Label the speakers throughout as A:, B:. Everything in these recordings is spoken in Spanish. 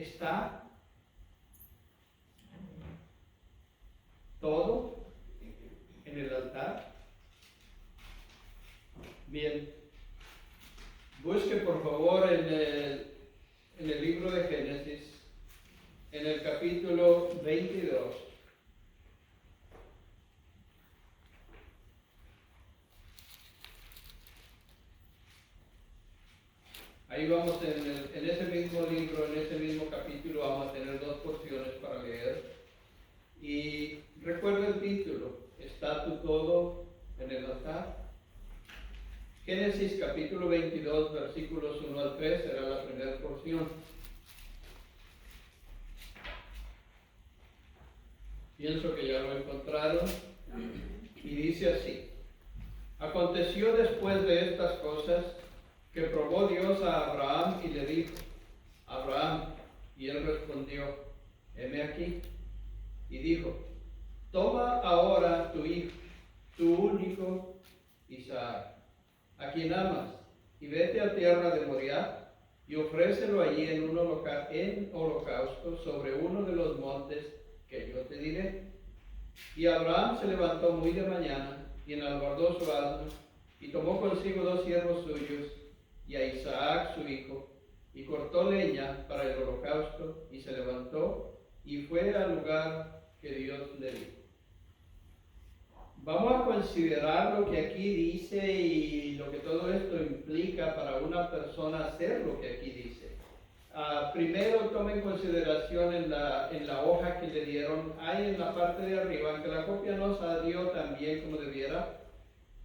A: está todo en el altar. Bien, busque por favor en el libro de Génesis, en el capítulo 22. Ahí vamos en ese mismo libro, en ese mismo capítulo, vamos a tener dos porciones para leer. Y recuerda el título, ¿está tu todo en el altar? Génesis capítulo 22, versículos 1 al 3 será la primera porción. Pienso que ya lo encontraron. Y dice así: Aconteció después de estas cosas que probó Dios a Abraham y le dijo: Abraham, y él respondió: heme aquí. Y dijo: toma ahora tu hijo, tu único Isaac, a quien amas, y vete a tierra de Moriah, y ofrécelo allí en holocausto sobre uno de los montes que yo te diré. Y Abraham se levantó muy de mañana, y enalbardó su asno, y tomó consigo 2 siervos suyos, y a Isaac su hijo, y cortó leña para el holocausto, y se levantó, y fue al lugar que Dios le dijo. Vamos a considerar lo que aquí dice y lo que todo esto implica para una persona hacer lo que aquí dice. Primero tome en consideración en la hoja que le dieron, hay en la parte de arriba, aunque la copia no salió tan bien como debiera,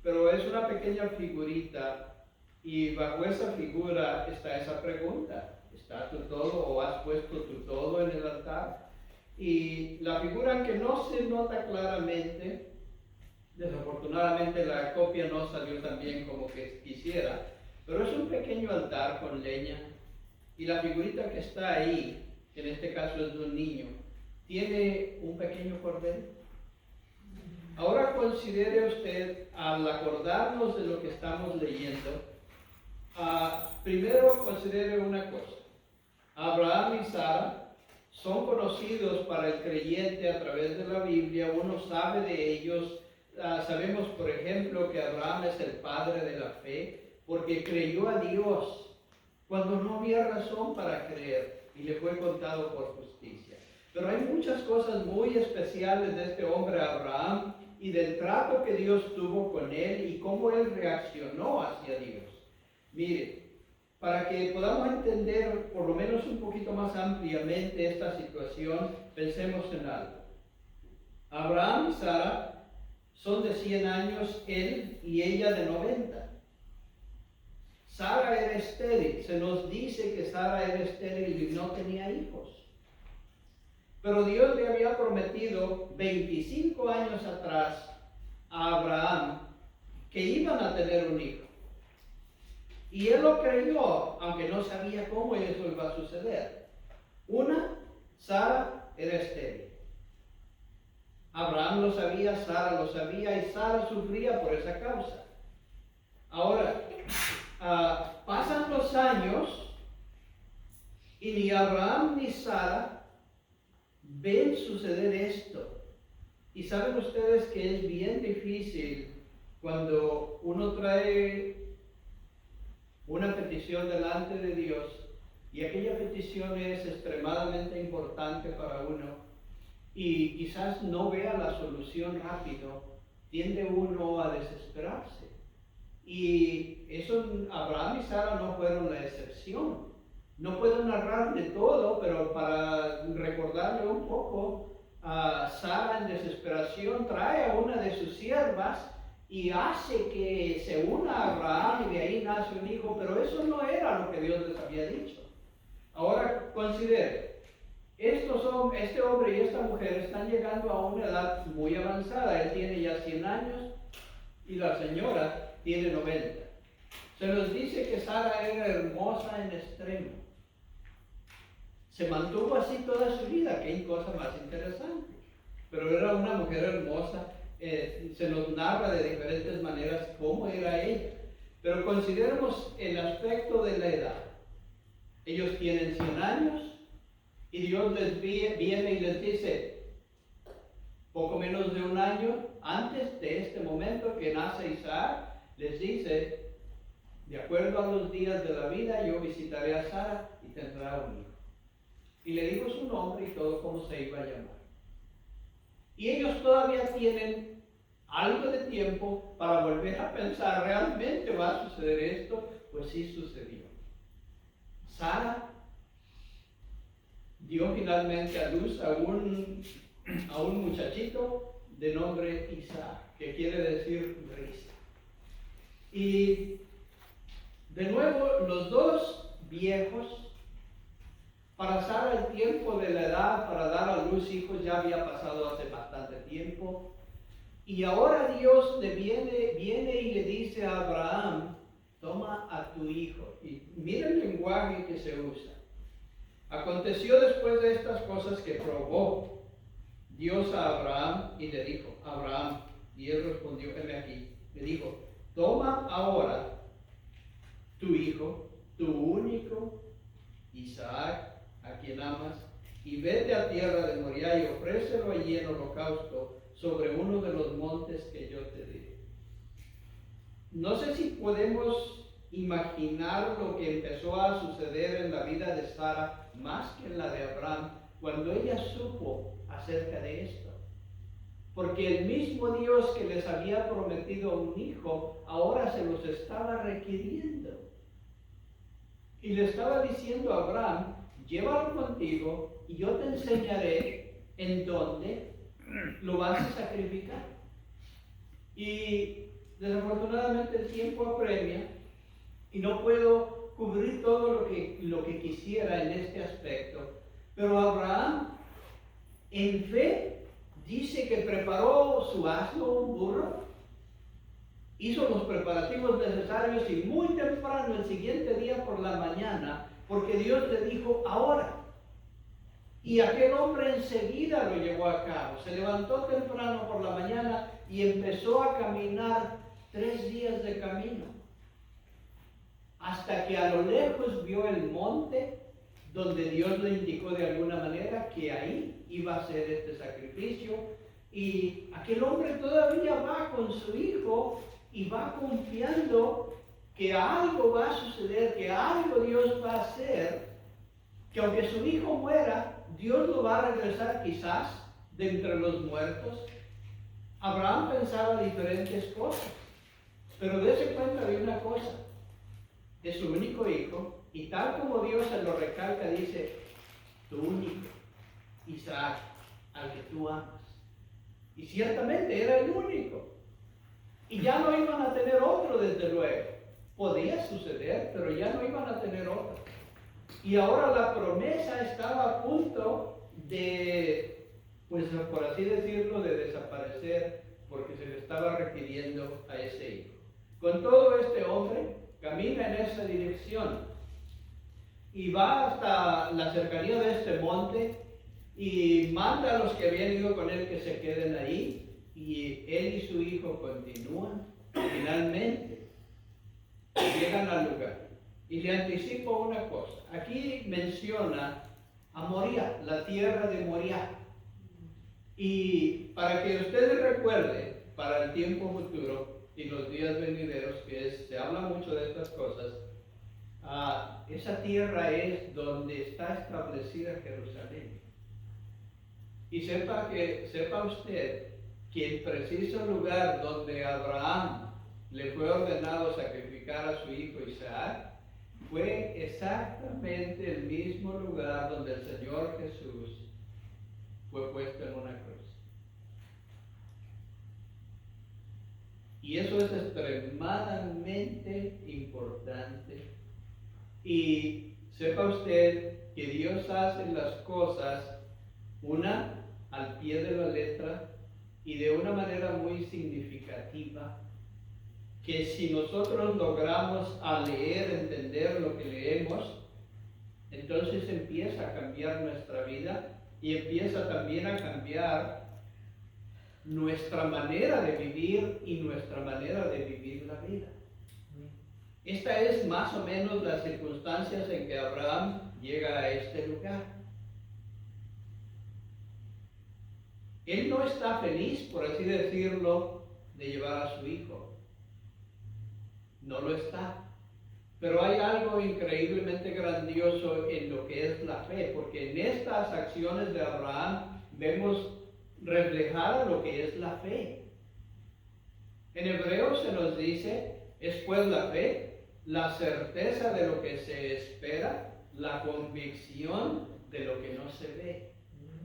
A: pero es una pequeña figurita y bajo esa figura está esa pregunta: ¿está tu todo o has puesto tu todo en el altar? Y la figura, aunque no se nota claramente, desafortunadamente la copia no salió tan bien como que quisiera, pero es un pequeño altar con leña, y la figurita que está ahí, que en este caso es de un niño, tiene un pequeño cordero. Ahora considere usted, al acordarnos de lo que estamos leyendo, primero considere una cosa: Abraham y Sara son conocidos para el creyente a través de la Biblia. Uno sabe de ellos. Sabemos, por ejemplo, que Abraham es el padre de la fe porque creyó a Dios cuando no había razón para creer y le fue contado por justicia. Pero hay muchas cosas muy especiales de este hombre Abraham y del trato que Dios tuvo con él y cómo él reaccionó hacia Dios. Mire, para que podamos entender por lo menos un poquito más ampliamente esta situación, pensemos en algo. Abraham y Sara son de 100 años, él y ella de 90. Sara era estéril. Se nos dice que Sara era estéril y no tenía hijos. Pero Dios le había prometido 25 años atrás a Abraham que iban a tener un hijo. Y él lo creyó, aunque no sabía cómo eso iba a suceder. Sara era estéril. Abraham lo sabía, Sara lo sabía, y Sara sufría por esa causa. Ahora, pasan los años y ni Abraham ni Sara ven suceder esto. Y saben ustedes que es bien difícil cuando uno trae una petición delante de Dios y aquella petición es extremadamente importante para uno y quizás no vea la solución rápido, tiende uno a desesperarse. Y eso, Abraham y Sara no fueron la excepción. No puedo narrar de todo, pero para recordarle un poco, Sara en desesperación trae a una de sus siervas y hace que se una a Abraham y de ahí nace un hijo, pero eso no era lo que Dios les había dicho. Ahora considere, este hombre y esta mujer están llegando a una edad muy avanzada. Él tiene ya 100 años y la señora tiene 90. Se nos dice que Sara era hermosa en extremo. Se mantuvo así toda su vida, qué cosa más interesante. Pero era una mujer hermosa. Se nos narra de diferentes maneras cómo era ella. Pero consideremos el aspecto de la edad. Ellos tienen 100 años Y Dios viene y les dice, poco menos de un año antes de este momento que nace Isaac, les dice, de acuerdo a los días de la vida, yo visitaré a Sara y tendrá un hijo. Y le dijo su nombre y todo cómo se iba a llamar. Y ellos todavía tienen algo de tiempo para volver a pensar, ¿realmente va a suceder esto? Pues sí sucedió. Sara dio finalmente a luz a un muchachito de nombre Isaac, que quiere decir risa. Y de nuevo, los dos viejos, para Sara el tiempo de la edad para dar a luz hijos ya había pasado hace bastante tiempo. Y ahora Dios viene y le dice a Abraham, toma a tu hijo. Y mira el lenguaje que se usa. Aconteció después de estas cosas que probó Dios a Abraham y le dijo, Abraham, y él respondió, heme aquí, le dijo, toma ahora tu hijo, tu único, Isaac, a quien amas, y vete a tierra de Moriah y ofrécelo allí en holocausto sobre uno de los montes que yo te diré. No sé si podemos imaginar lo que empezó a suceder en la vida de Sara más que en la de Abraham cuando ella supo acerca de esto. Porque el mismo Dios que les había prometido un hijo ahora se los estaba requiriendo. Y le estaba diciendo a Abraham, llévalo contigo y yo te enseñaré en dónde lo vas a sacrificar. Y desafortunadamente el tiempo apremia y no puedo cubrir todo lo que quisiera en este aspecto. Pero Abraham, en fe, dice que preparó su asno, un burro, hizo los preparativos necesarios y muy temprano, el siguiente día por la mañana, porque Dios le dijo, ahora. Y aquel hombre enseguida lo llevó a cabo. Se levantó temprano por la mañana y empezó a caminar 3 días de camino. Hasta que a lo lejos vio el monte donde Dios le indicó de alguna manera que ahí iba a ser este sacrificio. Y aquel hombre todavía va con su hijo y va confiando que algo va a suceder, que algo Dios va a hacer, que aunque su hijo muera, Dios lo va a regresar quizás de entre los muertos. Abraham pensaba diferentes cosas, pero dése cuenta de una cosa, es su único hijo, y tal como Dios se lo recalca, dice, tu único, Isaac, al que tú amas. Y ciertamente era el único. Y ya no iban a tener otro, desde luego. Podía suceder, pero ya no iban a tener otro. Y ahora la promesa estaba a punto de, pues por así decirlo, de desaparecer, porque se le estaba requiriendo a ese hijo. Con todo, este hombre camina en esa dirección y va hasta la cercanía de este monte y manda a los que habían ido con él que se queden ahí, y él y su hijo continúan. Finalmente llegan al lugar. Y le anticipo una cosa. Aquí menciona a Moriah, la tierra de Moriah. Y para que ustedes recuerden, para el tiempo futuro y los días venideros, se habla mucho de estas cosas, esa tierra es donde está establecida Jerusalén. Y sepa usted que el preciso lugar donde Abraham le fue ordenado sacrificar a su hijo Isaac fue exactamente el mismo lugar donde el Señor Jesús fue puesto en una cruz. Y eso es extremadamente importante. Y sepa usted que Dios hace las cosas, una, al pie de la letra y de una manera muy significativa, que si nosotros logramos a leer, entender lo que leemos, entonces empieza a cambiar nuestra vida y empieza también a cambiar nuestra manera de vivir y nuestra manera de vivir la vida. Esta es más o menos las circunstancias en que Abraham llega a este lugar. Él no está feliz, por así decirlo, de llevar a su hijo. No lo está. Pero hay algo increíblemente grandioso en lo que es la fe, porque en estas acciones de Abraham vemos reflejada lo que es la fe. En Hebreos se nos dice, es pues la fe, la certeza de lo que se espera, la convicción de lo que no se ve.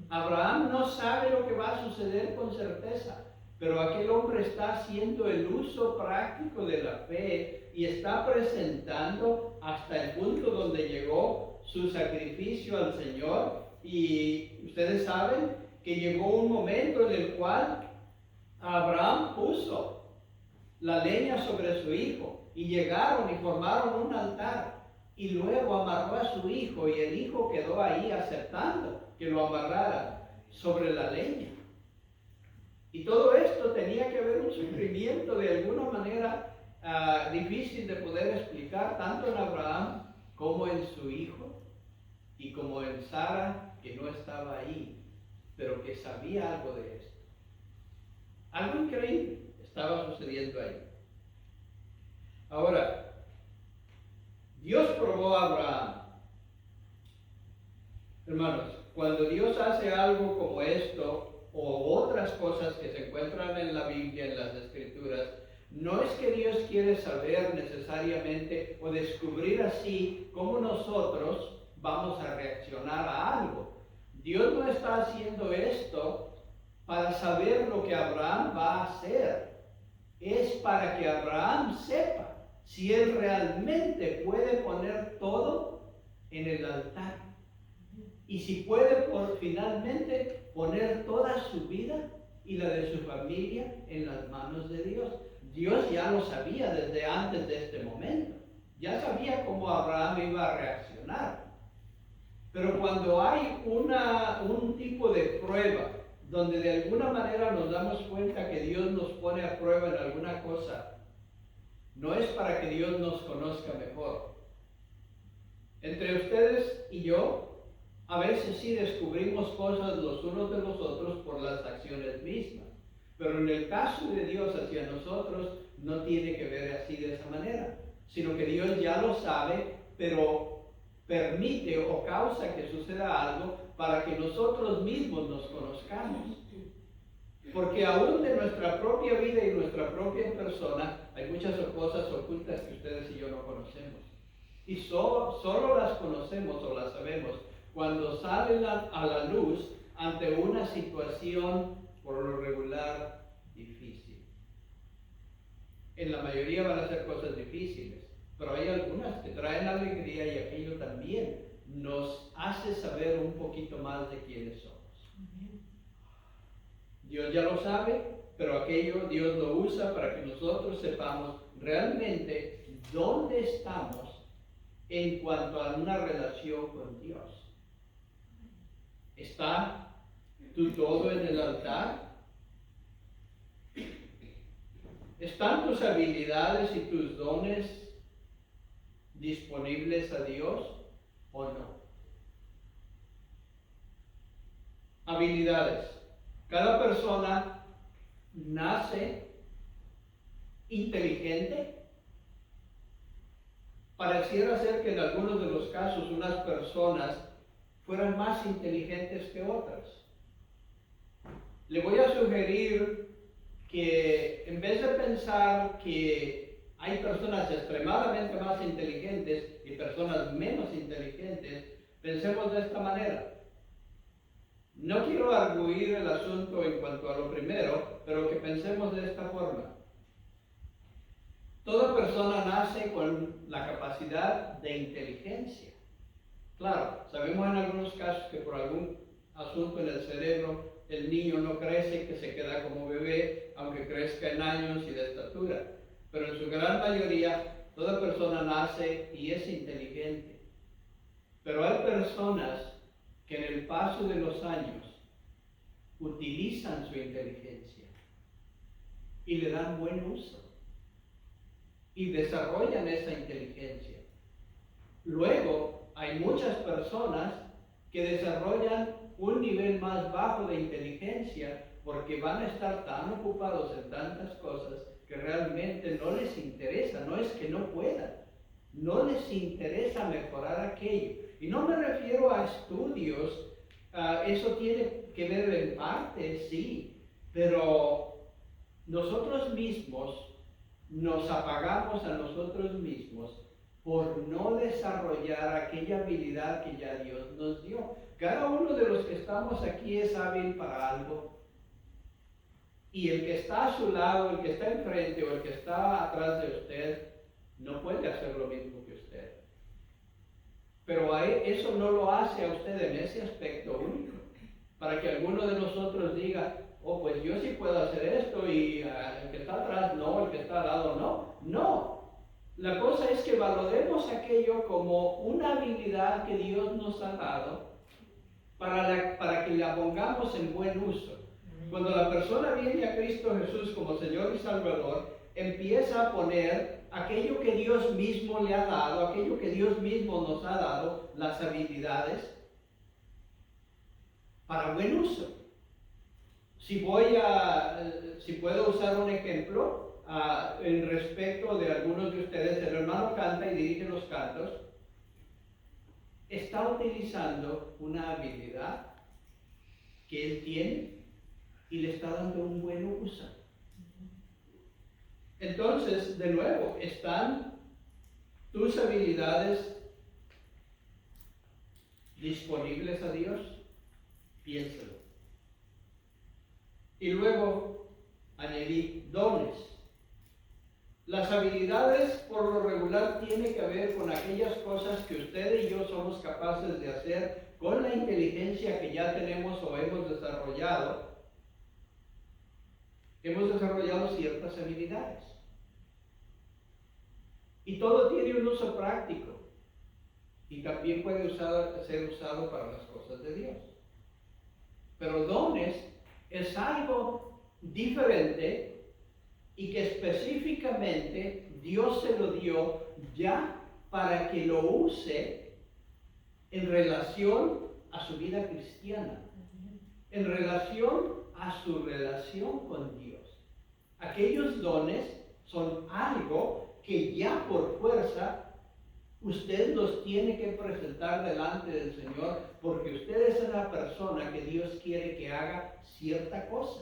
A: Abraham no sabe lo que va a suceder con certeza, pero aquel hombre está haciendo el uso práctico de la fe y está presentando hasta el punto donde llegó su sacrificio al Señor. Y ustedes saben que llegó un momento en el cual Abraham puso la leña sobre su hijo y llegaron y formaron un altar y luego amarró a su hijo y el hijo quedó ahí aceptando que lo amarrara sobre la leña. Y todo esto tenía que haber un sufrimiento de alguna manera difícil de poder explicar, tanto en Abraham como en su hijo y como en Sara, que no estaba ahí, pero que sabía algo de esto. Algo increíble estaba sucediendo ahí. Ahora, Dios probó a Abraham. Hermanos, cuando Dios hace algo como esto, o otras cosas que se encuentran en la Biblia, en las Escrituras, no es que Dios quiere saber necesariamente o descubrir así cómo nosotros vamos a reaccionar a algo. Dios no está haciendo esto para saber lo que Abraham va a hacer. Es para que Abraham sepa si él realmente puede poner todo en el altar. Y si puede finalmente poner toda su vida y la de su familia en las manos de Dios. Dios ya lo sabía desde antes de este momento. Ya sabía cómo Abraham iba a reaccionar. Pero cuando hay un tipo de prueba donde de alguna manera nos damos cuenta que Dios nos pone a prueba en alguna cosa, no es para que Dios nos conozca mejor. Entre ustedes y yo, a veces sí descubrimos cosas los unos de los otros por las acciones mismas. Pero en el caso de Dios hacia nosotros, no tiene que ver así de esa manera, sino que Dios ya lo sabe, pero permite o causa que suceda algo para que nosotros mismos nos conozcamos. Porque aún de nuestra propia vida y nuestra propia persona, hay muchas cosas ocultas que ustedes y yo no conocemos. Y solo las conocemos o las sabemos cuando salen a la luz ante una situación por lo regular difícil. En la mayoría van a ser cosas difíciles, pero hay algunas que traen alegría y aquello también nos hace saber un poquito más de quiénes somos. Dios ya lo sabe, pero aquello Dios lo usa para que nosotros sepamos realmente dónde estamos en cuanto a una relación con Dios. ¿Está tu todo en el altar? ¿Están tus habilidades y tus dones disponibles a Dios o no? Habilidades. Cada persona nace inteligente. Pareciera ser que en algunos de los casos unas personas fueran más inteligentes que otras. Le voy a sugerir que en vez de pensar que hay personas extremadamente más inteligentes y personas menos inteligentes, pensemos de esta manera. No quiero arguir el asunto en cuanto a lo primero, pero que pensemos de esta forma. Toda persona nace con la capacidad de inteligencia. Claro, sabemos en algunos casos que por algún asunto en el cerebro el niño no crece, que se queda como bebé, aunque crezca en años y de estatura. Pero en su gran mayoría, toda persona nace y es inteligente. Pero hay personas que en el paso de los años utilizan su inteligencia y le dan buen uso y desarrollan esa inteligencia. Luego, hay muchas personas que desarrollan un nivel más bajo de inteligencia, porque van a estar tan ocupados en tantas cosas que realmente no les interesa, no es que no puedan, no les interesa mejorar aquello. Y no me refiero a estudios, eso tiene que ver en parte, sí, pero nosotros mismos nos apagamos a nosotros mismos por no desarrollar aquella habilidad que ya Dios nos dio. Cada uno de los que estamos aquí es hábil para algo. Y el que está a su lado, el que está enfrente o el que está atrás de usted, no puede hacer lo mismo que usted. Pero eso no lo hace a usted en ese aspecto único. Para que alguno de nosotros diga, oh, pues yo sí puedo hacer esto y el que está atrás no, el que está al lado no. No. La cosa es que valoremos aquello como una habilidad que Dios nos ha dado para que la pongamos en buen uso. Cuando la persona viene a Cristo Jesús como Señor y Salvador, empieza a poner aquello que Dios mismo le ha dado, aquello que Dios mismo nos ha dado, las habilidades, para buen uso. Si puedo usar un ejemplo en respecto de algunos de ustedes, el hermano canta y dirige los cantos, está utilizando una habilidad que él tiene y le está dando un buen uso. Entonces, de nuevo, ¿están tus habilidades disponibles a Dios? Piénsalo. Y luego añadí dones. Las habilidades por lo regular tienen que ver con aquellas cosas que usted y yo somos capaces de hacer con la inteligencia que ya tenemos o hemos desarrollado. Hemos desarrollado ciertas habilidades. Y todo tiene un uso práctico. Y también puede ser usado para las cosas de Dios. Pero dones es algo diferente y que específicamente Dios se lo dio ya para que lo use en relación a su vida cristiana, en relación a su relación con Dios. Aquellos dones son algo que ya por fuerza usted los tiene que presentar delante del Señor, porque usted es una persona que Dios quiere que haga cierta cosa.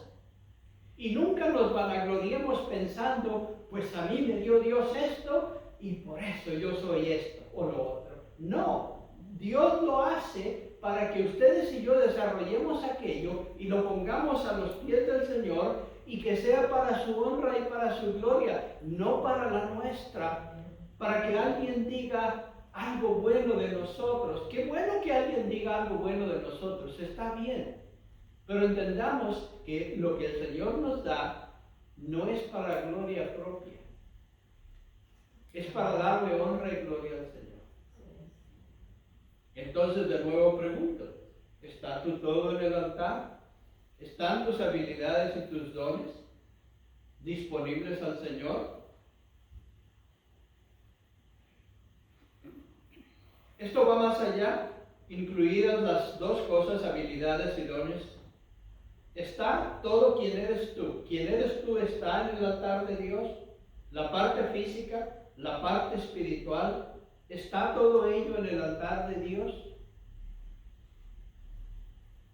A: Y nunca nos vanagloriemos pensando, pues a mí me dio Dios esto y por eso yo soy esto o lo otro. No, Dios lo hace para que ustedes y yo desarrollemos aquello y lo pongamos a los pies del Señor y que sea para su honra y para su gloria, no para la nuestra. Para que alguien diga algo bueno de nosotros. Qué bueno que alguien diga algo bueno de nosotros, está bien. Pero entendamos que lo que el Señor nos da no es para gloria propia. Es para darle honra y gloria al Señor. Entonces de nuevo pregunto, ¿está tu todo en el altar? ¿Están tus habilidades y tus dones disponibles al Señor? Esto va más allá, incluidas las dos cosas, habilidades y dones. ¿Está todo quien eres tú? ¿Quién eres tú está en el altar de Dios? La parte física, la parte espiritual, ¿está todo ello en el altar de Dios?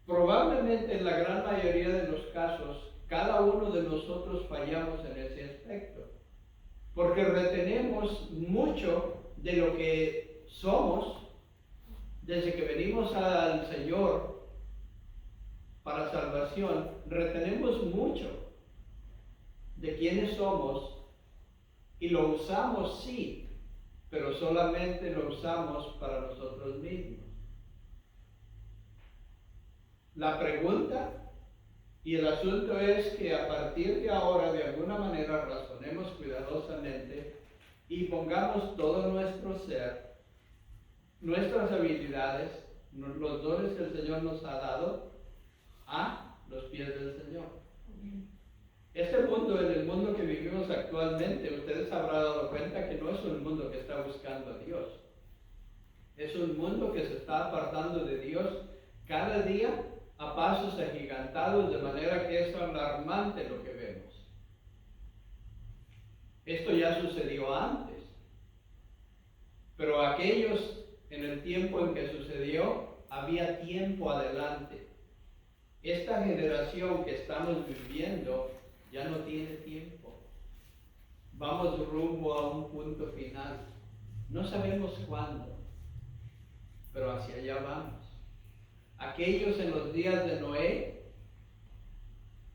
A: Probablemente en la gran mayoría de los casos, cada uno de nosotros fallamos en ese aspecto, porque retenemos mucho de lo que somos desde que venimos al Señor para salvación. Retenemos mucho de quiénes somos y lo usamos, sí, pero solamente lo usamos para nosotros mismos. La pregunta y el asunto es que a partir de ahora, de alguna manera, razonemos cuidadosamente y pongamos todo nuestro ser, nuestras habilidades, los dones que el Señor nos ha dado, a los pies del Señor. Este mundo, en el mundo que vivimos actualmente, ustedes habrán dado cuenta que no es un mundo que está buscando a Dios. Es un mundo que se está apartando de Dios cada día a pasos agigantados, de manera que es alarmante lo que vemos. Esto ya sucedió antes, pero aquellos en el tiempo en que sucedió, había tiempo adelante. Esta generación que estamos viviendo ya no tiene tiempo. Vamos rumbo a un punto final. No sabemos cuándo, pero hacia allá vamos. Aquellos en los días de Noé,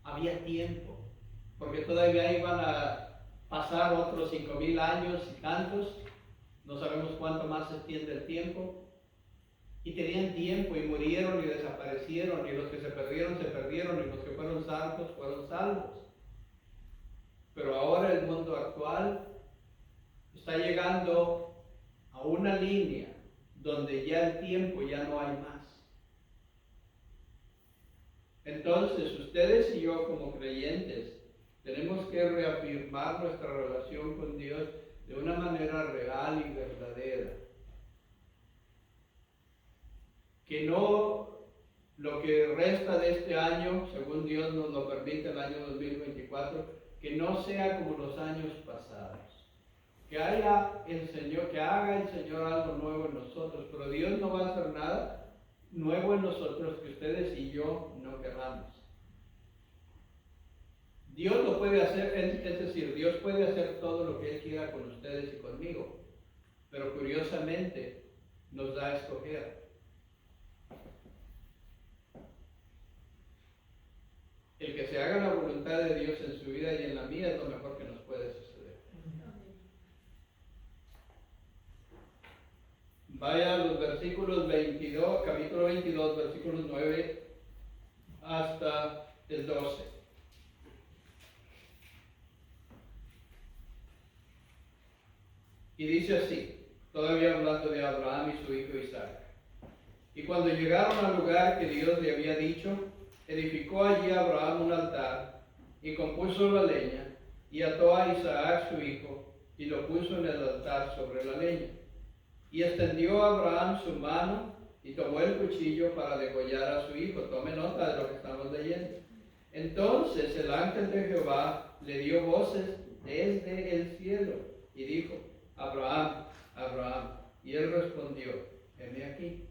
A: había tiempo, porque todavía iban a pasar otros 5,000 años y tantos, no sabemos cuánto más se extiende el tiempo, y tenían tiempo y murieron y desaparecieron, y los que se perdieron, y los que fueron salvos, fueron salvos. Pero ahora el mundo actual está llegando a una línea donde ya el tiempo ya no hay más. Entonces, ustedes y yo como creyentes tenemos que reafirmar nuestra relación con Dios de una manera real y verdadera. Que no lo que resta de este año, según Dios nos lo permite, el año 2024, que no sea como los años pasados. Que haga el Señor algo nuevo en nosotros, pero Dios no va a hacer nada nuevo en nosotros que ustedes y yo no queramos. Dios lo puede hacer, es decir, Dios puede hacer todo lo que Él quiera con ustedes y conmigo, pero curiosamente nos da a escoger. El que se haga la voluntad de Dios en su vida y en la mía es lo mejor que nos puede suceder. Vaya a los versículos 22, capítulo 22, versículos 9 hasta el 12. Y dice así, todavía hablando de Abraham y su hijo Isaac. Y cuando llegaron al lugar que Dios le había dicho, edificó allí Abraham un altar y compuso la leña y ató a Isaac su hijo y lo puso en el altar sobre la leña. Y extendió Abraham su mano y tomó el cuchillo para degollar a su hijo. Tome nota de lo que estamos leyendo. Entonces el ángel de Jehová le dio voces desde el cielo y dijo, Abraham, Abraham. Y él respondió, heme aquí.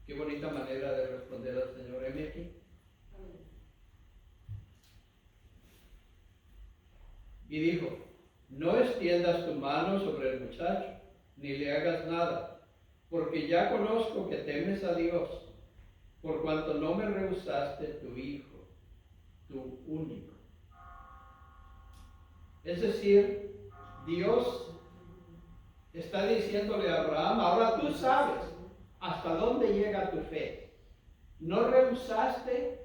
A: Qué bonita manera de responder al Señor, heme aquí. Y dijo, no extiendas tu mano sobre el muchacho, ni le hagas nada, porque ya conozco que temes a Dios, por cuanto no me rehusaste tu hijo, tu único. Es decir, Dios está diciéndole a Abraham, ahora tú sabes hasta dónde llega tu fe. No rehusaste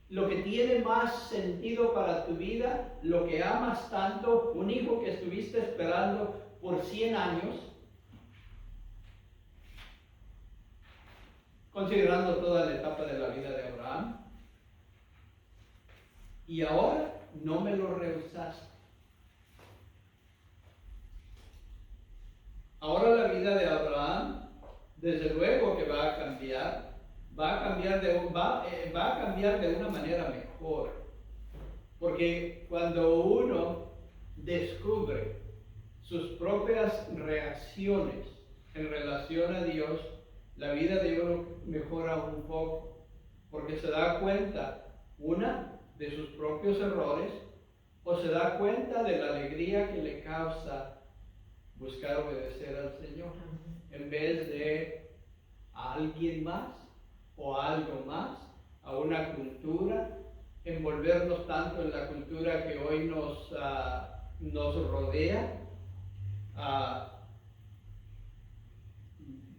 A: lo que tiene más sentido para tu vida, lo que amas tanto, un hijo que estuviste esperando por 100 años, considerando toda la etapa de la vida de Abraham, y ahora no me lo rehusaste. Ahora la vida de Abraham, desde luego que va a cambiar, va a cambiar de una manera mejor. Porque cuando uno descubre sus propias reacciones en relación a Dios, la vida de uno mejora un poco. Porque se da cuenta, de sus propios errores, o se da cuenta de la alegría que le causa buscar obedecer al Señor, en vez de a alguien más o a algo más, a una cultura, envolvernos tanto en la cultura que hoy nos rodea.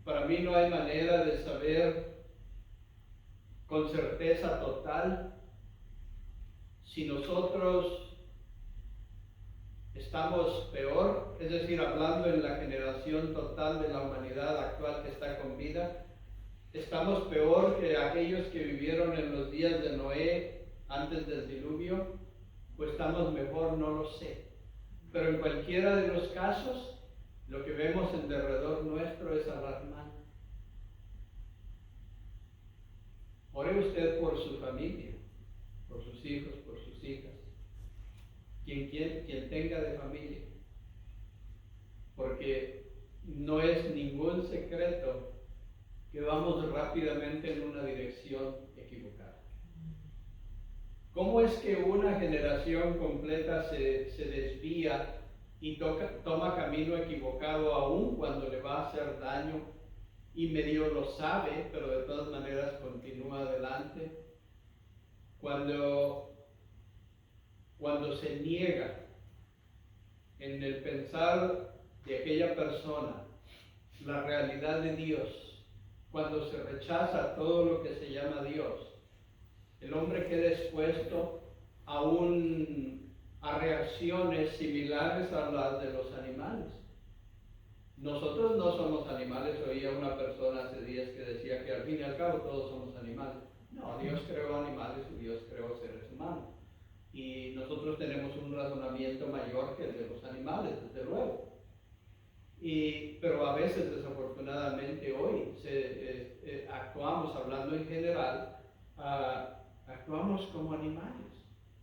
A: Para mí no hay manera de saber con certeza total si nosotros estamos peor, es decir, hablando en la generación total de la humanidad actual que está con vida, estamos peor que aquellos que vivieron en los días de Noé antes del diluvio, o estamos mejor, no lo sé. Pero en cualquiera de los casos, lo que vemos en derredor nuestro es alarmante. ore usted por su familia, por sus hijos, por sus hijas, quien tenga de familia, porque no es ningún secreto que vamos rápidamente en una dirección equivocada. ¿Cómo es que una generación completa se desvía y toma camino equivocado aún cuando le va a hacer daño y medio lo sabe, pero de todas maneras continúa adelante? Cuando se niega en el pensar de aquella persona la realidad de Dios, cuando se rechaza todo lo que se llama Dios, el hombre queda expuesto a reacciones similares a las de los animales. Nosotros no somos animales. Oía una persona hace días que decía que al fin y al cabo todos somos animales. No, Dios creó animales y Dios creó seres humanos. Y nosotros tenemos un razonamiento mayor que el de los animales, desde luego. Pero a veces, desafortunadamente, hoy actuamos, hablando en general, actuamos como animales,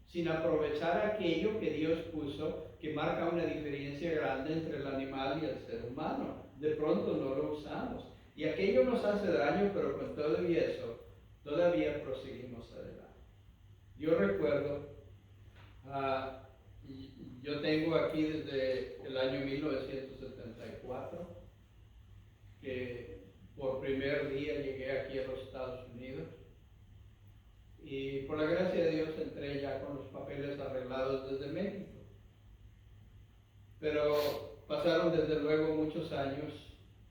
A: sin aprovechar aquello que Dios puso, que marca una diferencia grande entre el animal y el ser humano. De pronto no lo usamos. Y aquello nos hace daño, pero con todo y eso, todavía proseguimos adelante. Yo recuerdo, yo tengo aquí desde el año 1974, que por primer día llegué aquí a los Estados Unidos. Y por la gracia de Dios entré ya con los papeles arreglados desde México. Pero pasaron desde luego muchos años.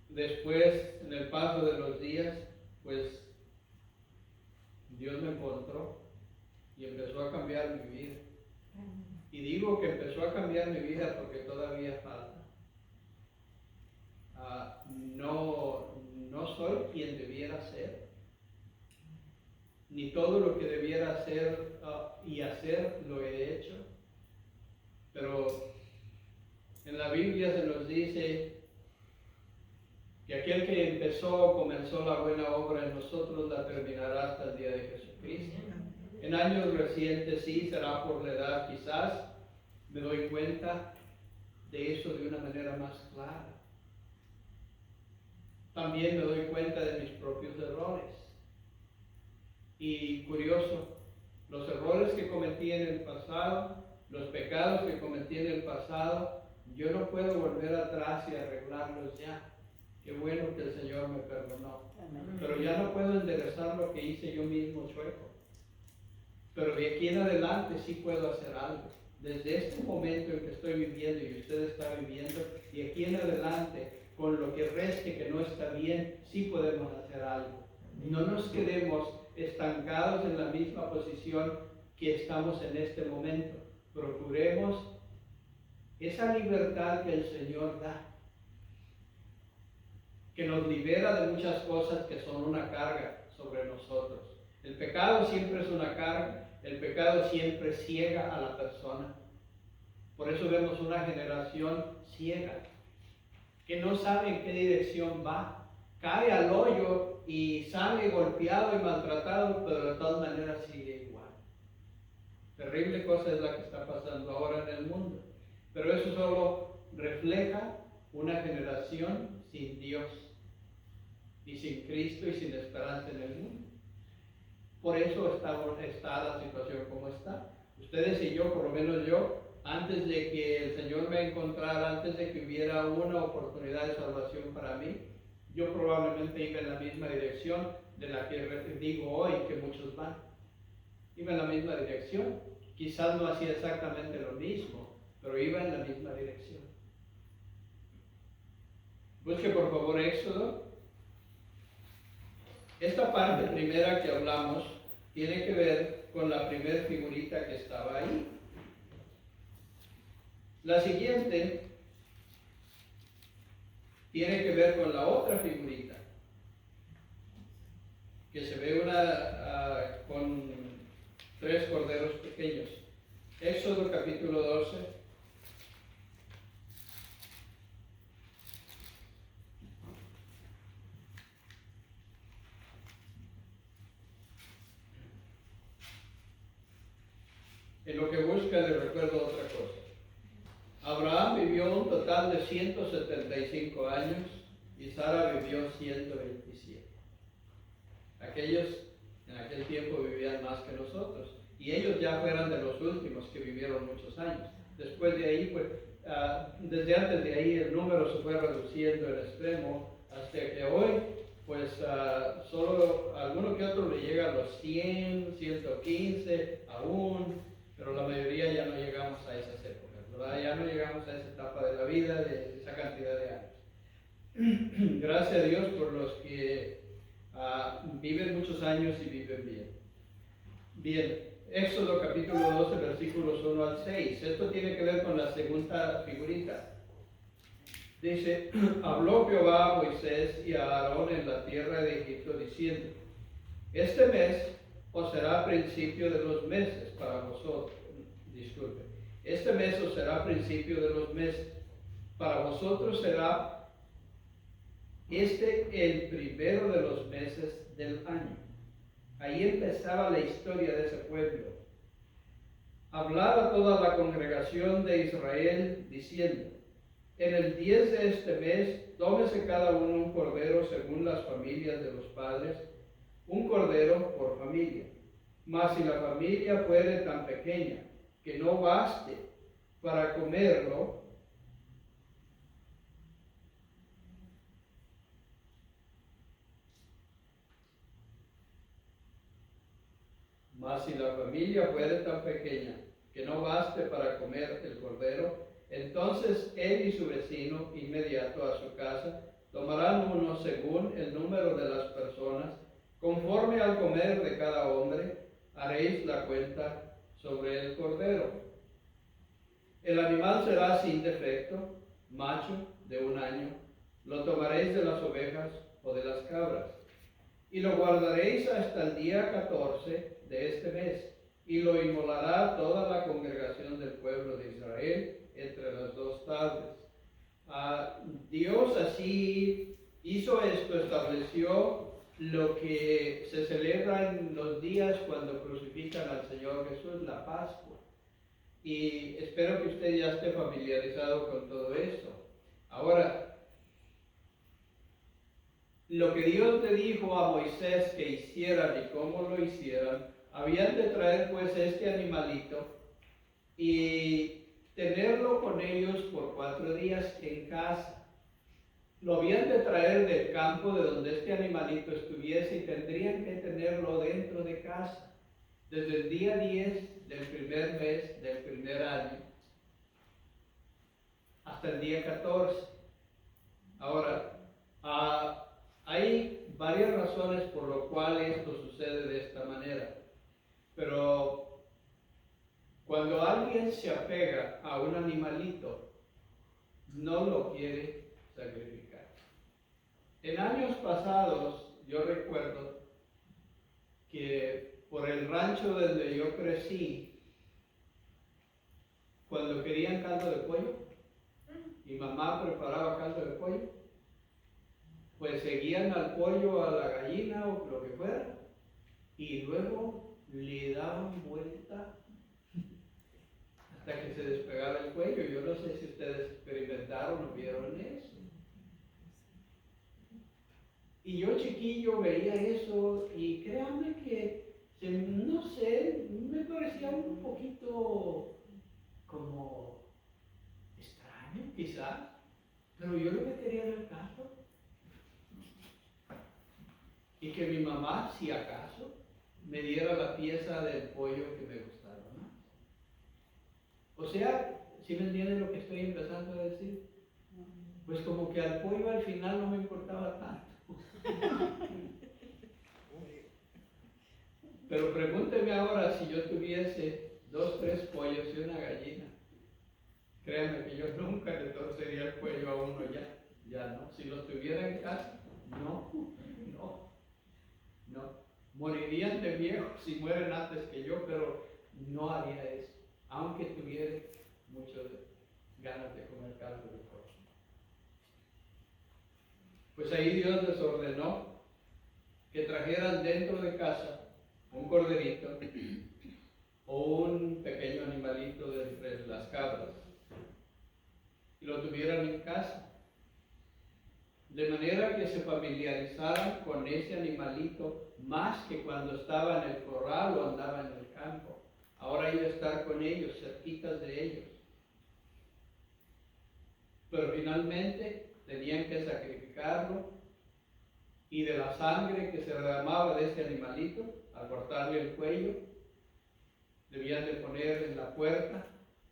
A: Después, en el paso de los días, pues Dios me encontró y empezó a cambiar mi vida. Y digo que empezó a cambiar mi vida porque todavía falta. No soy quien debiera ser, ni todo lo que debiera hacer y hacer lo he hecho, pero en la Biblia se nos dice que aquel que comenzó la buena obra en nosotros la terminará hasta el día de Jesucristo. En años recientes, sí, será por la edad quizás, me doy cuenta de eso de una manera más clara. También me doy cuenta de mis propios errores. Y curioso, los errores que cometí en el pasado, los pecados que cometí en el pasado, yo no puedo volver atrás y arreglarlos ya. Qué bueno que el Señor me perdonó. Pero ya no puedo enderezar lo que hice yo mismo chueco. Pero de aquí en adelante sí puedo hacer algo. Desde este momento en que estoy viviendo y usted está viviendo, de aquí en adelante, con lo que reste que no está bien, sí podemos hacer algo. No nos quedemos estancados en la misma posición que estamos en este momento. Procuremos esa libertad que el Señor da, que nos libera de muchas cosas que son una carga sobre nosotros. El pecado siempre es una carga. El pecado siempre ciega a la persona. Por eso vemos una generación ciega, que no sabe en qué dirección va. Cae al hoyo y sale golpeado y maltratado, pero de todas maneras sigue igual. Terrible cosa es la que está pasando ahora en el mundo. Pero eso solo refleja una generación sin Dios, y sin Cristo y sin esperanza en el mundo. Por eso está la situación como está. Ustedes y yo, por lo menos yo, antes de que el Señor me encontrara, antes de que hubiera una oportunidad de salvación para mí, yo probablemente iba en la misma dirección de la que digo hoy que muchos van. Iba en la misma dirección. Quizás no hacía exactamente lo mismo, pero iba en la misma dirección. Busque por favor Éxodo. Esta parte primera que hablamos tiene que ver con la primera figurita que estaba ahí. La siguiente tiene que ver con la otra figurita, que se ve con 3 corderos pequeños. Éxodo capítulo 12. En lo que busca le recuerdo otra cosa. Abraham vivió un total de 175 años y Sara vivió 127. Aquellos en aquel tiempo vivían más que nosotros y ellos ya fueran de los últimos que vivieron muchos años. Después de ahí, pues, desde antes de ahí el número se fue reduciendo en extremo hasta que hoy, pues, solo alguno que otro le llega a los 100, 115 aún, pero la mayoría ya no llegamos a esas épocas, ¿verdad? Ya no llegamos a esa etapa de la vida, de esa cantidad de años. Gracias a Dios por los que viven muchos años y viven bien. Bien, Éxodo capítulo 12, versículos 1 al 6. Esto tiene que ver con la segunda figurita. Dice, habló Jehová a Moisés y a Aarón en la tierra de Egipto diciendo, este mes os será principio de los meses para vosotros. Disculpe. Este mes os será principio de los meses. Para vosotros será el primero de los meses del año. Ahí empezaba la historia de ese pueblo. Hablar a toda la congregación de Israel diciendo, en el 10 de este mes, tómese cada uno un cordero según las familias de los padres, un cordero por familia. Mas si la familia fuere tan pequeña que no baste para comerlo, para comer el cordero, entonces él y su vecino inmediato a su casa tomarán uno según el número de las personas, conforme al comer de cada hombre, haréis la cuenta sobre el cordero. El animal será sin defecto, macho de 1 año, lo tomaréis de las ovejas o de las cabras, y lo guardaréis hasta el día 14 de este mes, y lo inmolará toda la congregación del pueblo de Israel entre las 2 tardes. Dios así hizo esto, estableció lo que se celebra en los días cuando crucifican al Señor Jesús, la Pascua. Y espero que usted ya esté familiarizado con todo esto. Ahora, lo que Dios le dijo a Moisés que hicieran y cómo lo hicieran, habían de traer pues este animalito y tenerlo con ellos por 4 días en casa. Lo habían de traer del campo de donde este animalito estuviese y tendrían que tenerlo dentro de casa desde el día 10 del primer mes del primer año hasta el día 14. Ahora, hay varias razones por lo cual esto sucede de esta manera, pero cuando alguien se apega a un animalito, no lo quiere sacrificar. En años pasados, yo recuerdo que por el rancho donde yo crecí, cuando querían caldo de pollo, mi mamá preparaba caldo de pollo, pues seguían al pollo, a la gallina o lo que fuera, y luego le daban vuelta hasta que se despegara el cuello. Yo no sé si ustedes experimentaron o vieron eso. Y yo chiquillo veía eso y créanme que, no sé, me parecía un poquito como extraño quizás, pero yo lo que quería era el caso. Y que mi mamá, si acaso, me diera la pieza del pollo que me gustara más. O sea, ¿sí me entienden lo que estoy empezando a decir? Pues como que al pollo al final no me importaba tanto. Pero pregúnteme ahora si yo tuviese 2, 3 pollos y una gallina. Créanme que yo nunca le torcería el cuello a uno ya no. Si los tuviera en casa, no. Morirían de viejos si mueren antes que yo, pero no haría eso, aunque tuviera muchas ganas de comer caldo de pollo. Pues ahí Dios les ordenó que trajeran dentro de casa un corderito o un pequeño animalito de entre las cabras y lo tuvieran en casa, de manera que se familiarizaran con ese animalito más que cuando estaba en el corral o andaba en el campo. Ahora iba a estar con ellos, cerquitas de ellos. Pero finalmente tenían que sacrificarlo, y de la sangre que se derramaba de ese animalito, al cortarle el cuello, debían de poner en la puerta,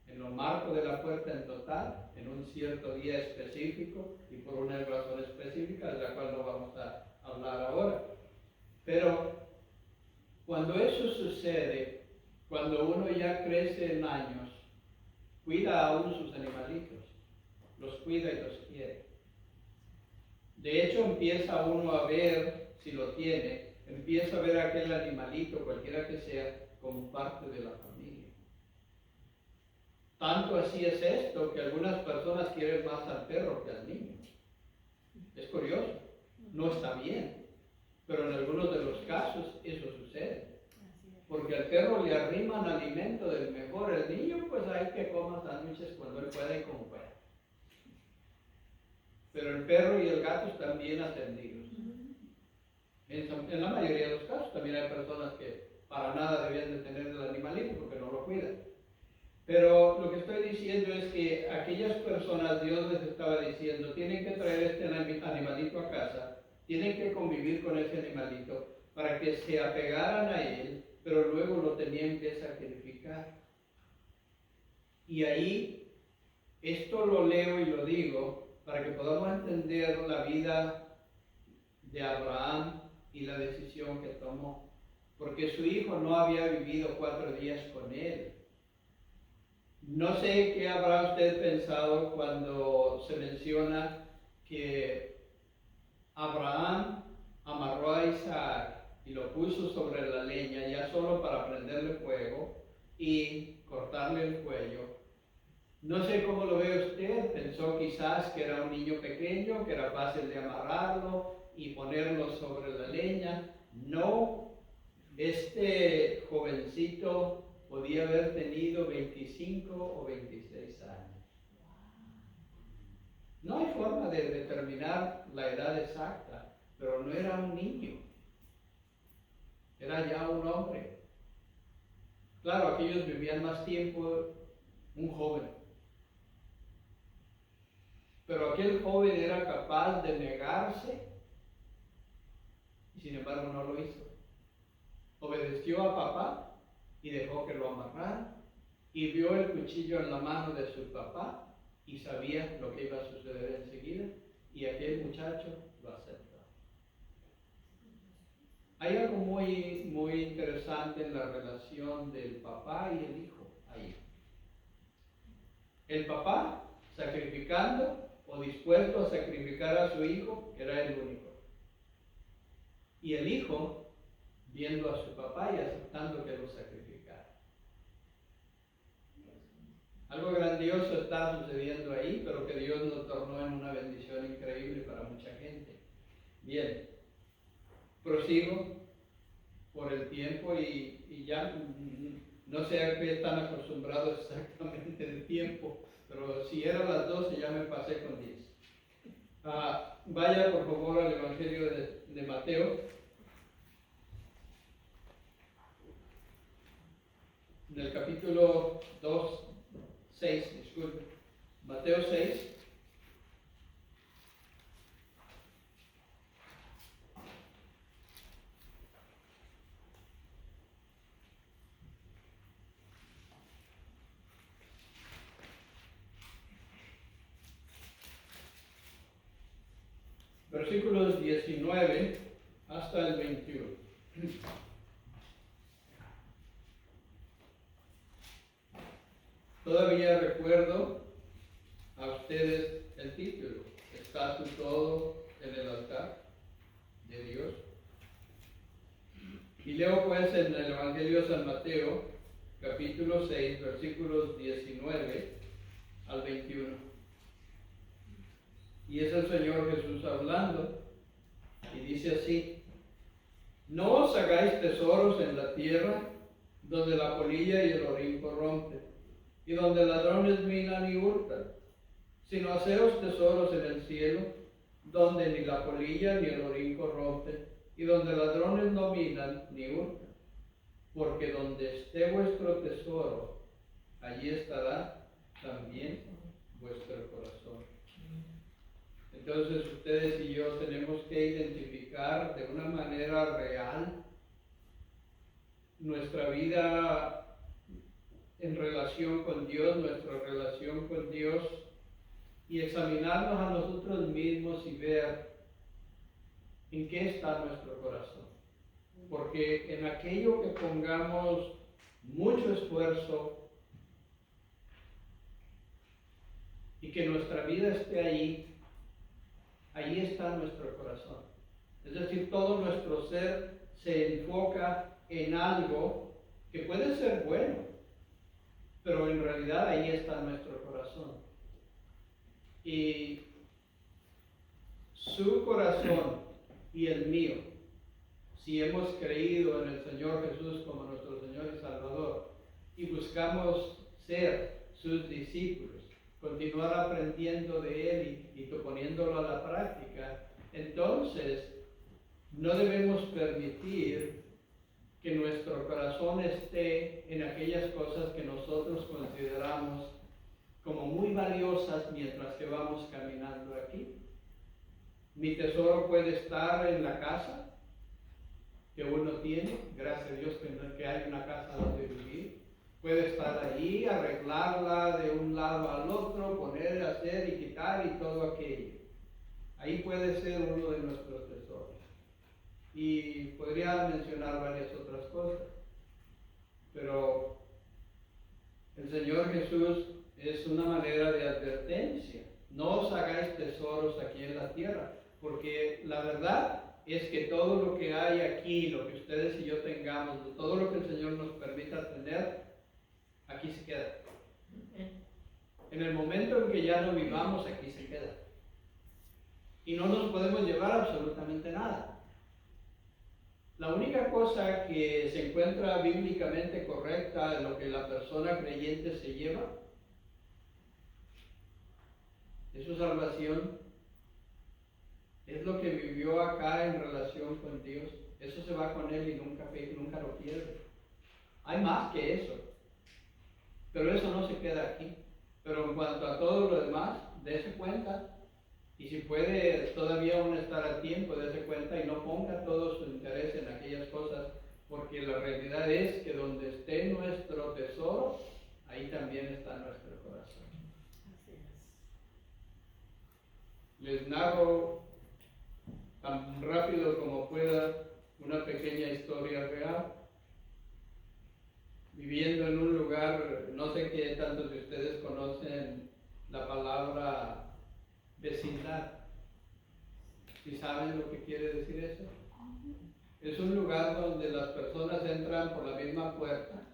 A: en los marcos de la puerta en total, en un cierto día específico y por una razón específica, de la cual no vamos a hablar ahora. Pero cuando eso sucede, cuando uno ya crece en años, cuida aún sus animalitos, los cuida y los quiere. De hecho, empieza uno a ver, si lo tiene, empieza a ver a aquel animalito, cualquiera que sea, como parte de la familia. Tanto así es esto que algunas personas quieren más al perro que al niño. Es curioso, no está bien, pero en algunos de los casos eso sucede. Porque al perro le arriman alimento del mejor, el niño pues hay que coma sándwiches cuando él pueda y como pueda. Pero el perro y el gato están bien atendidos. En la mayoría de los casos también hay personas que para nada debían de tener el animalito porque no lo cuidan. Pero lo que estoy diciendo es que aquellas personas, Dios les estaba diciendo, tienen que traer este animalito a casa, tienen que convivir con ese animalito para que se apegaran a él, pero luego lo tenían que sacrificar. Y ahí, esto lo leo y lo digo para que podamos entender la vida de Abraham y la decisión que tomó. Porque su hijo no había vivido 4 días con él. No sé qué habrá usted pensado cuando se menciona que Abraham amarró a Isaac y lo puso sobre la leña ya solo para prenderle fuego y cortarle el cuello. No sé cómo lo ve usted, pensó quizás que era un niño pequeño, que era fácil de amarrarlo y ponerlo sobre la leña. No, este jovencito podía haber tenido 25 o 26 años. No hay forma de determinar la edad exacta, pero no era un niño, era ya un hombre. Claro, aquellos vivían más tiempo, un joven. Pero aquel joven era capaz de negarse y sin embargo no lo hizo. Obedeció a papá y dejó que lo amarrara y vio el cuchillo en la mano de su papá y sabía lo que iba a suceder enseguida y aquel muchacho lo aceptó. Hay algo muy interesante en la relación del papá y el hijo ahí. El papá sacrificando o dispuesto a sacrificar a su hijo, era el único. Y el hijo, viendo a su papá y aceptando que lo sacrificara. Algo grandioso está sucediendo ahí, pero que Dios nos tornó en una bendición increíble para mucha gente. Bien, prosigo por el tiempo y ya no sé a qué están acostumbrados exactamente de tiempo, pero si eran las 12 ya me pasé con 10. Vaya por favor al Evangelio de Mateo. En el capítulo 6, disculpe. Mateo 6. Versículos 19 hasta el 21. Todavía recuerdo a ustedes el título. ¿Está tú todo en el altar de Dios? Y leo pues en el Evangelio de San Mateo, capítulo 6, versículos 19 al 21. Y es el Señor Jesús hablando, y dice así: no os hagáis tesoros en la tierra, donde la polilla y el orín corrompen, y donde ladrones minan y hurtan, sino haceos tesoros en el cielo, donde ni la polilla ni el orín corrompen, y donde ladrones no minan ni hurtan, porque donde esté vuestro tesoro, allí estará también vuestro corazón. Entonces ustedes y yo tenemos que identificar de una manera real nuestra vida en relación con Dios, nuestra relación con Dios, y examinarnos a nosotros mismos y ver en qué está nuestro corazón. Porque en aquello que pongamos mucho esfuerzo y que nuestra vida esté allí, allí está nuestro corazón. Es decir, todo nuestro ser se enfoca en algo que puede ser bueno, pero en realidad ahí está nuestro corazón. Y su corazón y el mío, si hemos creído en el Señor Jesús como nuestro Señor y Salvador y buscamos ser sus discípulos, continuar aprendiendo de Él y poniéndolo a la práctica, entonces no debemos permitir que nuestro corazón esté en aquellas cosas que nosotros consideramos como muy valiosas mientras que vamos caminando aquí. Mi tesoro puede estar en la casa que uno tiene, gracias a Dios que hay una casa donde vivir. Puede estar allí, arreglarla de un lado al otro, poner, hacer y quitar y todo aquello. Ahí puede ser uno de nuestros tesoros. Y podría mencionar varias otras cosas, pero el Señor Jesús es una manera de advertencia. No os hagáis tesoros aquí en la tierra, porque la verdad es que todo lo que hay aquí, lo que ustedes y yo tengamos, todo lo que el Señor nos permita tener, aquí se queda. En el momento en que ya no vivamos, aquí se queda. Y no nos podemos llevar absolutamente nada. La única cosa que se encuentra bíblicamente correcta en lo que la persona creyente se lleva es su salvación, es lo que vivió acá en relación con Dios. Eso se va con él y nunca lo pierde. Hay más que eso, pero eso no se queda aquí. Pero en cuanto a todo lo demás, dése cuenta. Y si puede todavía aún estar a tiempo, dése cuenta y no ponga todo su interés en aquellas cosas, porque la realidad es que donde esté nuestro tesoro, ahí también está nuestro corazón.
B: Así es.
A: Les narro tan rápido como pueda una pequeña historia real. Viviendo en un lugar, no sé qué tantos de ustedes conocen la palabra vecindad. ¿Sí saben lo que quiere decir eso? Es un lugar donde las personas entran por la misma puerta,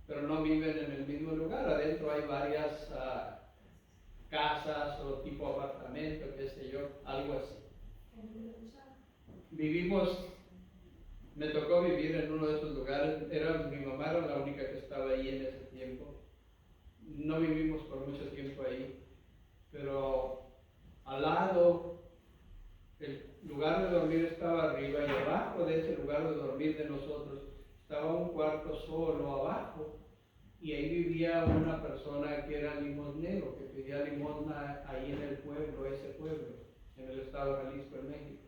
A: pero no viven en el mismo lugar. Adentro hay varias casas o tipo apartamento, qué sé yo, algo así. Me tocó vivir en uno de esos lugares. Mi mamá era la única que estaba ahí en ese tiempo. No vivimos por mucho tiempo ahí, pero al lado, el lugar de dormir estaba arriba y abajo de ese lugar de dormir de nosotros estaba un cuarto solo abajo, y ahí vivía una persona que era limosnero, que pedía limosna ahí en el pueblo, ese pueblo, en el estado de Jalisco, en México.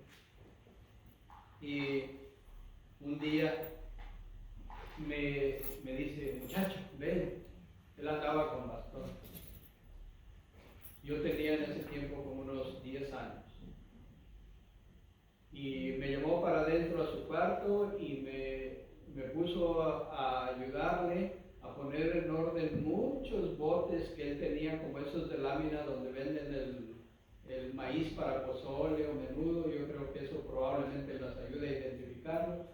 A: Y un día me dice, muchacho, ven. Él andaba con bastón. Yo tenía en ese tiempo como unos 10 años. Y me llevó para adentro a su cuarto y me puso a ayudarle a poner en orden muchos botes que él tenía, como esos de lámina donde venden el maíz para pozole o menudo. Yo creo que eso probablemente las ayude a identificarlo.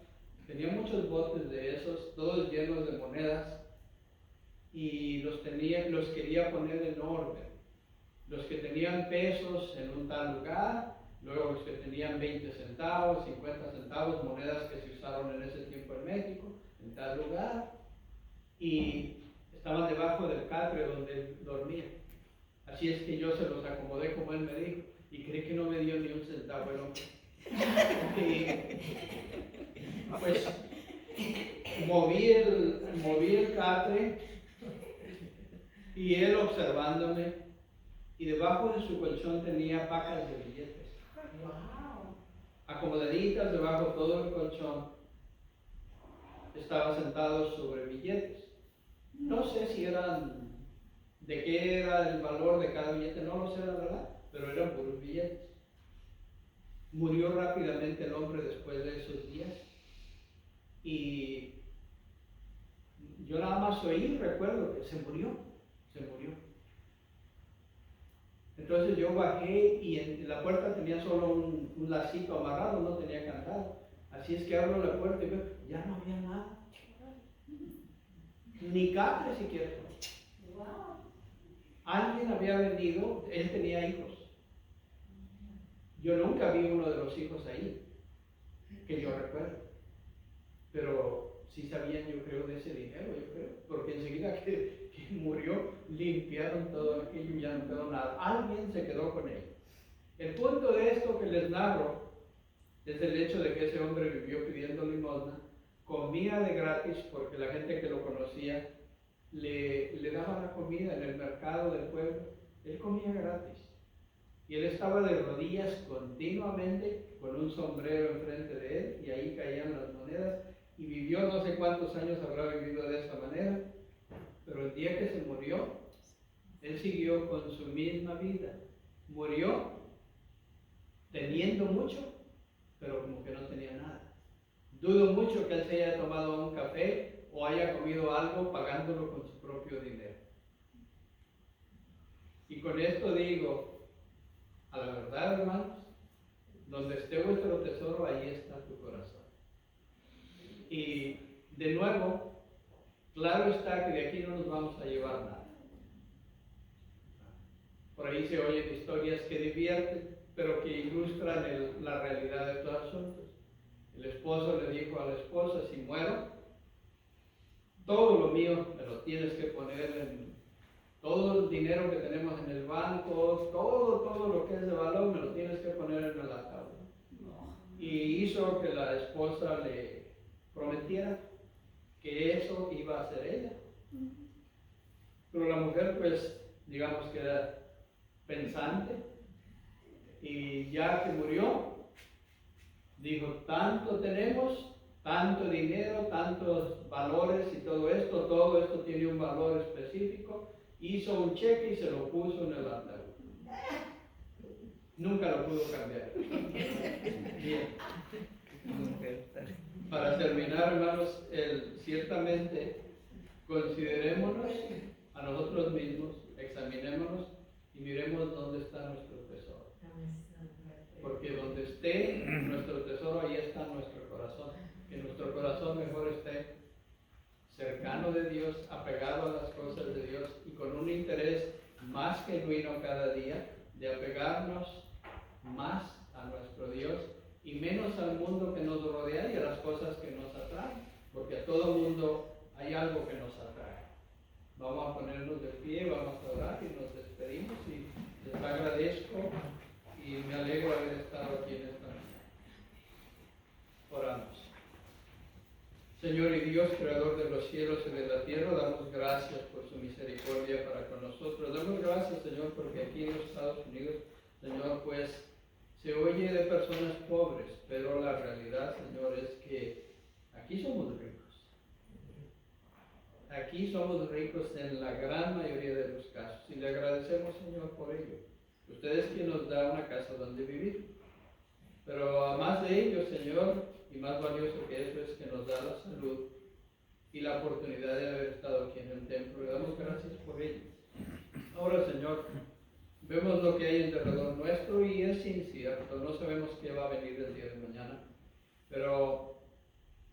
A: Tenía muchos botes de esos, todos llenos de monedas, y los quería poner en orden. Los que tenían pesos en un tal lugar, luego los que tenían 20 centavos, 50 centavos, monedas que se usaron en ese tiempo en México, en tal lugar. y estaban debajo del catre donde él dormía. Así es que yo se los acomodé como él me dijo, y creí que no me dio ni un centavo el hombre. Y pues moví el catre y él observándome, y debajo de su colchón tenía pacas de billetes. Acomodaditas debajo todo el colchón, estaba sentado sobre billetes. No sé si eran, de qué era el valor de cada billete, no lo sé la verdad, pero eran puros billetes. Murió rápidamente el hombre después de esos días, y yo nada más oí, recuerdo que se murió. Entonces yo bajé y en la puerta tenía solo un lacito amarrado, no tenía candado. Así es que abro la puerta y veo, ya no había nada. Ni catre siquiera. Alguien había vendido, él tenía hijos. Yo nunca vi uno de los hijos ahí, que yo recuerdo. Pero sí sabían, yo creo, de ese dinero, yo creo. Porque enseguida que murió, limpiaron todo aquello y ya no quedó nada. Alguien se quedó con él. El punto de esto que les narro es el hecho de que ese hombre vivió pidiendo limosna, comía de gratis porque la gente que lo conocía le daba la comida en el mercado del pueblo. Él comía gratis. Y él estaba de rodillas continuamente con un sombrero enfrente de él y ahí caían las monedas, y vivió no sé cuántos años habrá vivido de esa manera, pero el día que se murió, él siguió con su misma vida. Murió teniendo mucho, pero como que no tenía nada. Dudo mucho que él se haya tomado un café o haya comido algo pagándolo con su propio dinero. Y con esto digo, a la verdad, hermanos, donde esté vuestro tesoro, ahí está tu corazón. Y de nuevo, claro está que de aquí no nos vamos a llevar nada. Por ahí se oyen historias que divierten, pero que ilustran la realidad de estos asuntos. El esposo le dijo a la esposa, si muero, todo lo mío me lo tienes que poner en todo el dinero que tenemos en el banco, todo lo que es de valor me lo tienes que poner en el ataúd. Y hizo que la esposa le prometiera que eso iba a hacer ella. Pero la mujer, pues, digamos que era pensante, y ya que murió, dijo, tanto tenemos, tanto dinero, tantos valores y todo esto tiene un valor específico. Hizo un cheque y se lo puso en el ataúd. Nunca lo pudo cambiar. Bien. Para terminar, hermanos, ciertamente considerémonos a nosotros mismos, examinémonos y miremos dónde está nuestro tesoro. Porque donde esté nuestro tesoro, ahí está nuestro corazón. Que nuestro corazón mejor esté cercano de Dios, apegado a las cosas de Dios y con un interés más genuino cada día de apegarnos más a nuestro Dios y menos al mundo que nos rodea y a las cosas que nos atraen, porque a todo mundo hay algo que nos atrae. Vamos a ponernos de pie, vamos a orar y nos despedimos, y les agradezco y me alegro de haber estado aquí en esta mañana. Oramos. Señor y Dios, creador de los cielos y de la tierra, damos gracias por su misericordia para con nosotros. Damos gracias, Señor, porque aquí en los Estados Unidos, Señor, pues se oye de personas pobres, pero la realidad, Señor, es que aquí somos ricos. Aquí somos ricos en la gran mayoría de los casos, y le agradecemos, Señor, por ello. Usted es quien nos da una casa donde vivir. Pero además de ello, Señor, y más valioso que eso, es que nos da la salud y la oportunidad de haber estado aquí en el templo. Le damos gracias por ello. Ahora, Señor, vemos lo que hay en derredor nuestro y es incierto. No sabemos qué va a venir el día de mañana. Pero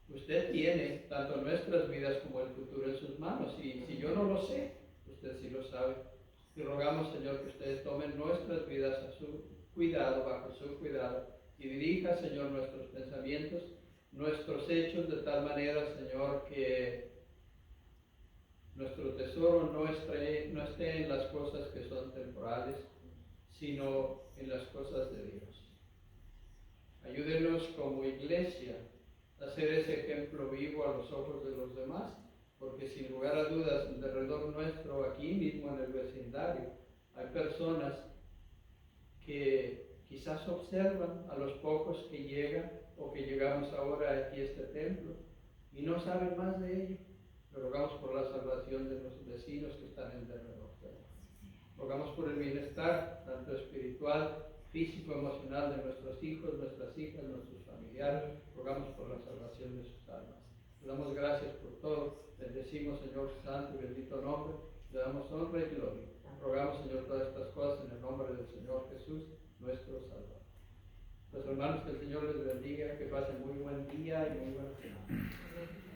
A: usted tiene tanto nuestras vidas como el futuro en sus manos. Y si yo no lo sé, usted sí lo sabe. Y rogamos, Señor, que ustedes tomen nuestras vidas a su cuidado, bajo su cuidado. Y dirija, Señor, nuestros pensamientos, nuestros hechos de tal manera, Señor, que nuestro tesoro no esté en las cosas que son temporales, sino en las cosas de Dios. Ayúdenos como iglesia a ser ese ejemplo vivo a los ojos de los demás, porque sin lugar a dudas, alrededor nuestro, aquí mismo en el vecindario, hay personas que quizás observan a los pocos que llegan o que llegamos ahora aquí a este templo y no saben más de ello. Le rogamos por la salvación de los vecinos que están en derredor. Rogamos por el bienestar, tanto espiritual, físico, emocional de nuestros hijos, nuestras hijas, nuestros familiares. Rogamos por la salvación de sus almas. Le damos gracias por todo. Bendecimos, Señor santo y bendito nombre. Le damos honra y gloria. Rogamos, Señor, todas estas cosas en el nombre del Señor Jesús, nuestro Salvador. Los hermanos, que el Señor les bendiga, que pasen muy buen día y muy buena semana.